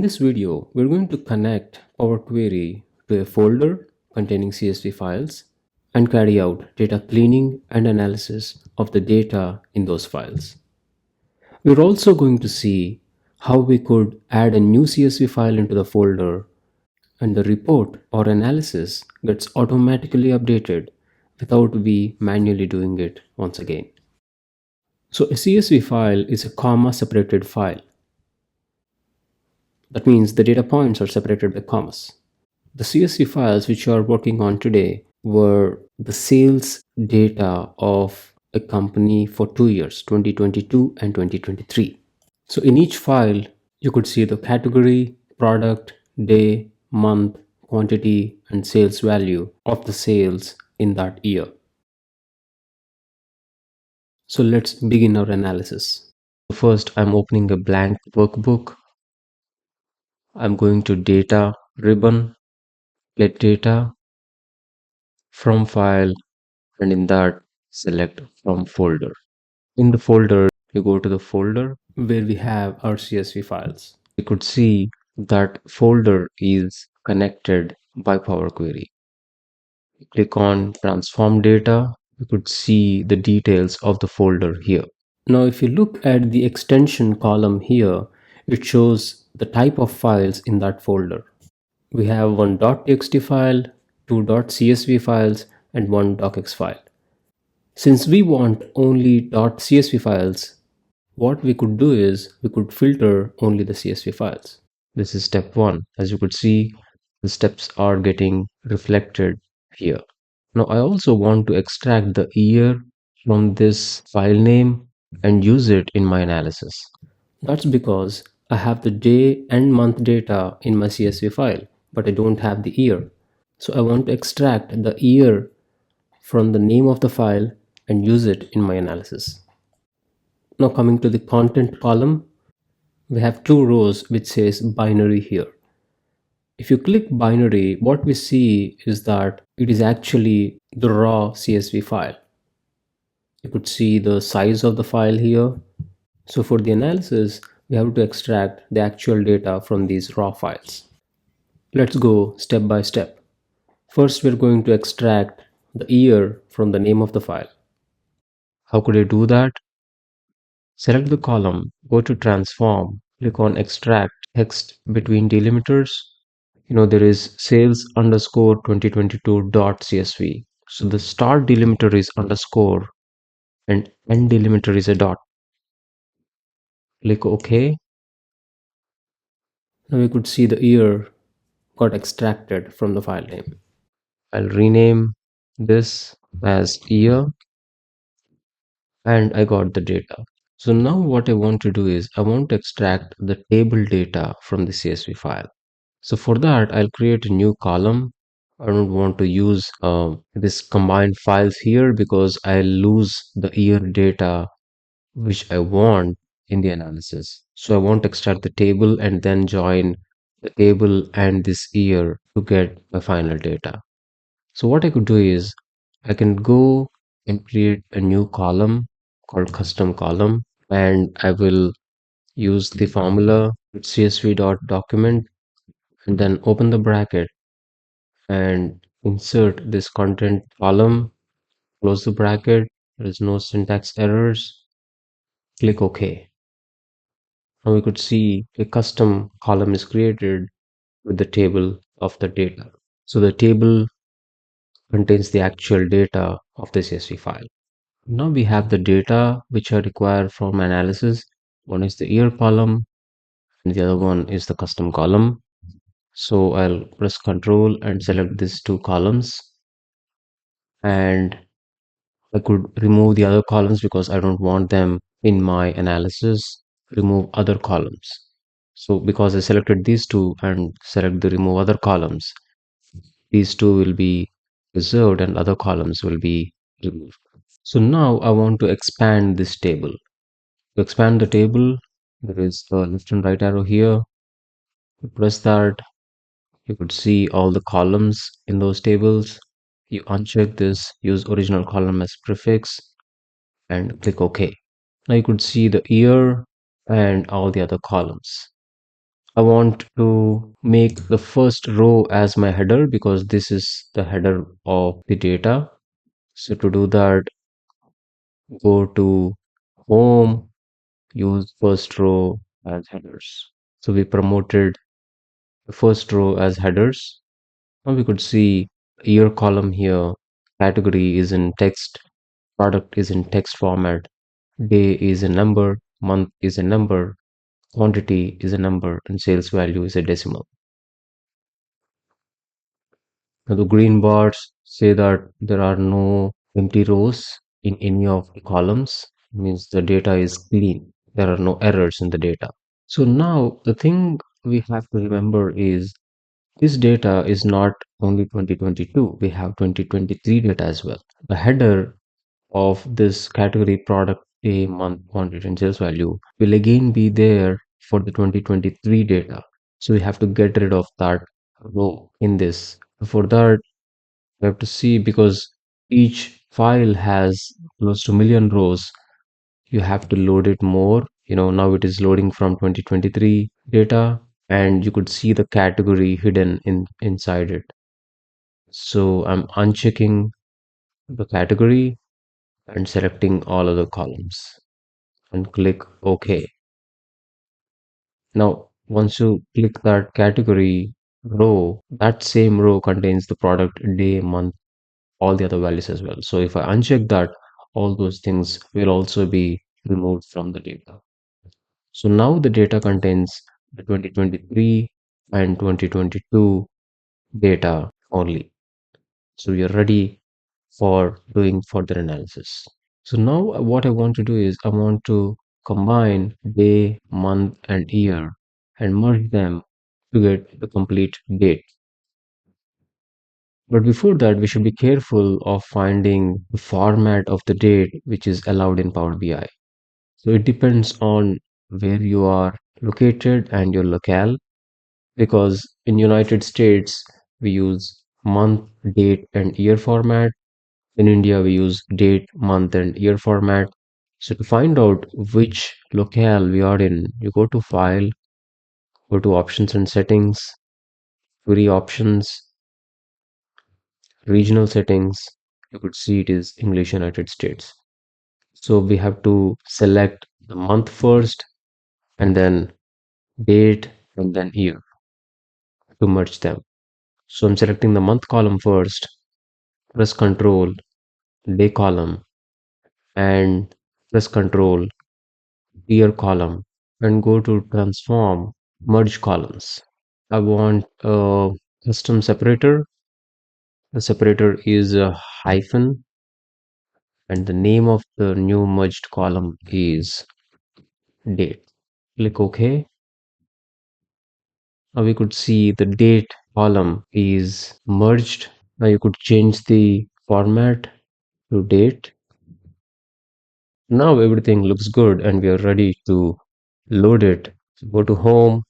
this video, we're going to connect Power Query to a folder containing CSV files and carry out data cleaning and analysis of the data in those files. We're also going to see how we could add a new CSV file into the folder and the report or analysis gets automatically updated without we manually doing it once again. So a CSV file is a comma separated file. That means the data points are separated by commas. The CSV files which you are working on today were the sales data of a company for 2 years, 2022 and 2023. So in each file, you could see the category, product, day, month, quantity, and sales value of the sales in that year. So let's begin our analysis. First, I'm opening a blank workbook. I'm going to data ribbon, get data from file, and in that select from folder. In the folder, you go to the folder where we have our CSV files. You could see that folder is connected by Power Query. Click on transform data. You could see the details of the folder here. Now, if you look at the extension column here, it shows the type of files in that folder. We have one .txt file, two .csv files, and one docx file. Since we want only .csv files, what we could do is we could filter only the CSV files. This is step 1. As you could see, the steps are getting reflected here. Now I also want to extract the year from this file name and use it in my analysis. That's because I have the day and month data in my CSV file, but I don't have the year. So I want to extract the year from the name of the file and use it in my analysis. Now coming to the content column, we have two rows which says binary here. If you click binary, what we see is that it is actually the raw CSV file. You could see the size of the file here. So for the analysis, we have to extract the actual data from these raw files. Let's go step by step. First, we're going to extract the year from the name of the file. How could I do that? Select the column, go to transform, click on extract text between delimiters. There is sales underscore 2022.csv. So the start delimiter is underscore and end delimiter is a dot. Click OK. Now we could see the year got extracted from the file name. I'll rename this as year and I got the data. So now what I want to do is I want to extract the table data from the CSV file. So for that, I'll create a new column. I don't want to use this combined files here because I'll lose the year data which I want in the analysis. So I want to extract the table and then join the table and this year to get my final data. So what I could do is I can go and create a new column called custom column, and I will use the formula csv.document and then open the bracket and insert this content column, close the bracket. There is no syntax errors. Click OK. Now we could see a custom column is created with the table of the data. So the table contains the actual data of the CSV file. Now we have the data which are required from analysis. One is the year column and the other one is the custom column. So I'll press Ctrl and select these two columns, and I could remove the other columns because I don't want them in my analysis. Remove other columns. So because I selected these two and select the remove other columns, these two will be preserved and other columns will be removed. So now I want to expand this table. To expand the table, there is the left and right arrow here. You press that, you could see all the columns in those tables. You uncheck this, use original column as prefix, and click OK. Now you could see the year and all the other columns. I want to make the first row as my header because this is the header of the data. So to do that, go to home, use first row as headers. So we promoted the first row as headers. Now we could see year column here, category is in text, product is in text format, day is a number, month is a number, quantity is a number, and sales value is a decimal. Now the green bars say that there are no empty rows in any of the columns, means the data is clean. There are no errors in the data. So now the thing we have to remember is this data is not only 2022, we have 2023 data as well. The header of this category product A, month, quantity, and sales value will again be there for the 2023 data. So we have to get rid of that row in this. For that, we have to see because each file has close to million rows, you have to load it more. Now it is loading from 2023 data, and you could see the category hidden inside it. So I'm unchecking the category and selecting all other columns and click OK. Now, once you click that category row, that same row contains the product, day, month, all the other values as well. So if I uncheck that, all those things will also be removed from the data. So now the data contains the 2023 and 2022 data only. So we are ready for doing further analysis. So now what I want to do is I want to combine day, month, and year and merge them to get the complete date. But before that, we should be careful of finding the format of the date which is allowed in Power BI. So it depends on where you are located and your locale, because in United States we use month, date, and year format. In India, we use date, month, and year format. So to find out which locale we are in, you go to File, go to Options and Settings, Query Options, Regional Settings. You could see it is English United States. So we have to select the month first, and then date, and then year to merge them. So I'm selecting the month column first, press Control, day column, and press Control, year column, and go to transform, merge columns. I want a custom separator. The separator is a hyphen, and the name of the new merged column is date. Click OK. Now we could see the date column is merged. Now you could change the format to date. Now everything looks good and we are ready to load it. So go to home,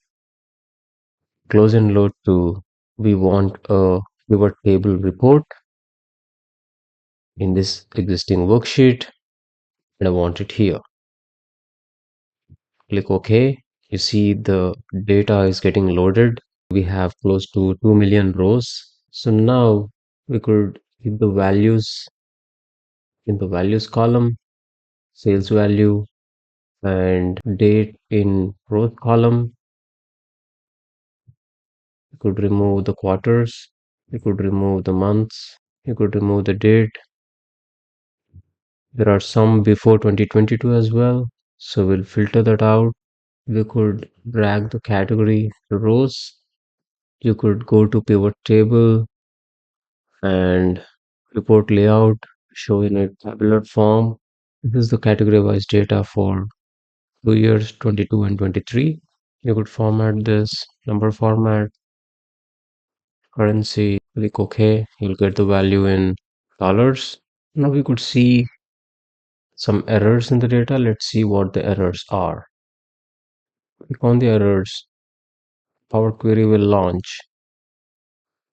close and load to, we want a pivot table report in this existing worksheet, and I want it here. Click OK. You see the data is getting loaded. We have close to 2 million rows. So now we could keep the values in the values column, sales value, and date in rows column. You could remove the quarters, you could remove the months, you could remove the date. There are some before 2022 as well, so we'll filter that out. We could drag the category to rows. You could go to pivot table and report layout, show in a tabular form. This is the category wise data for 2 years, 22 and 23. You could format this, number format, currency, click OK. You'll get the value in dollars. Now we could see some errors in the data. Let's see what the errors are. Click on the errors. Power Query will launch,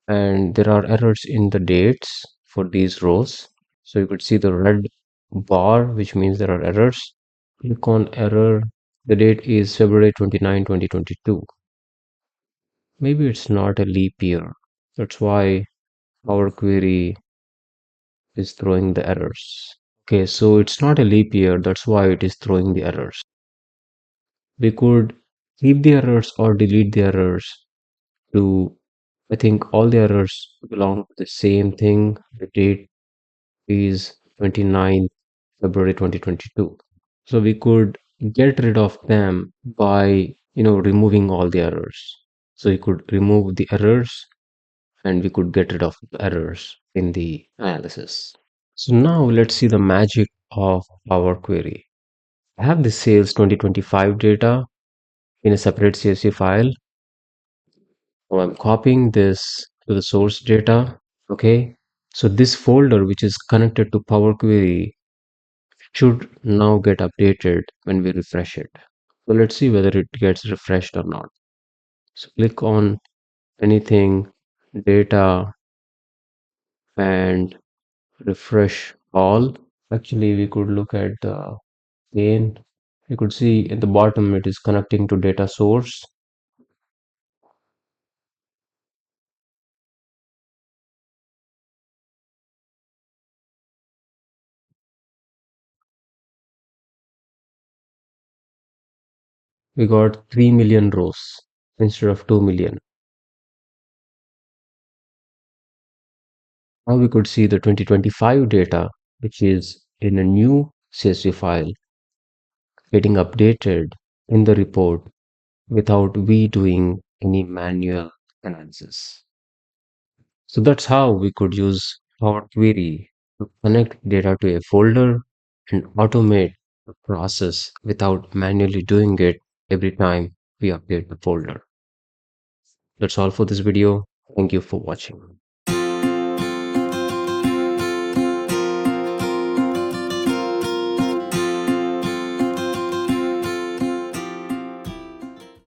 and there are errors in the dates for these rows. So you could see the red bar, which means there are errors. Click on error. The date is February 29, 2022. Maybe it's not a leap year. That's why our query is throwing the errors. Okay, so it's not a leap year. That's why it is throwing the errors. We could keep the errors or delete the errors to, I think all the errors belong to the same thing. The date is 29th February 2022. So we could get rid of them by, removing all the errors. So we could remove the errors and we could get rid of the errors in the analysis. So now let's see the magic of our query. I have the sales 2025 data in a separate CSV file. So I'm copying this to the source data. Okay. So this folder, which is connected to Power Query, should now get updated when we refresh it. So let's see whether it gets refreshed or not. So click on anything, data, and refresh all. Actually, we could look at the pane. You could see at the bottom it is connecting to data source. We got 3 million rows instead of 2 million. Now we could see the 2025 data, which is in a new CSV file, getting updated in the report without we doing any manual analysis. So that's how we could use Power Query to connect data to a folder and automate the process without manually doing it every time we update the folder. That's all for this video. Thank you for watching.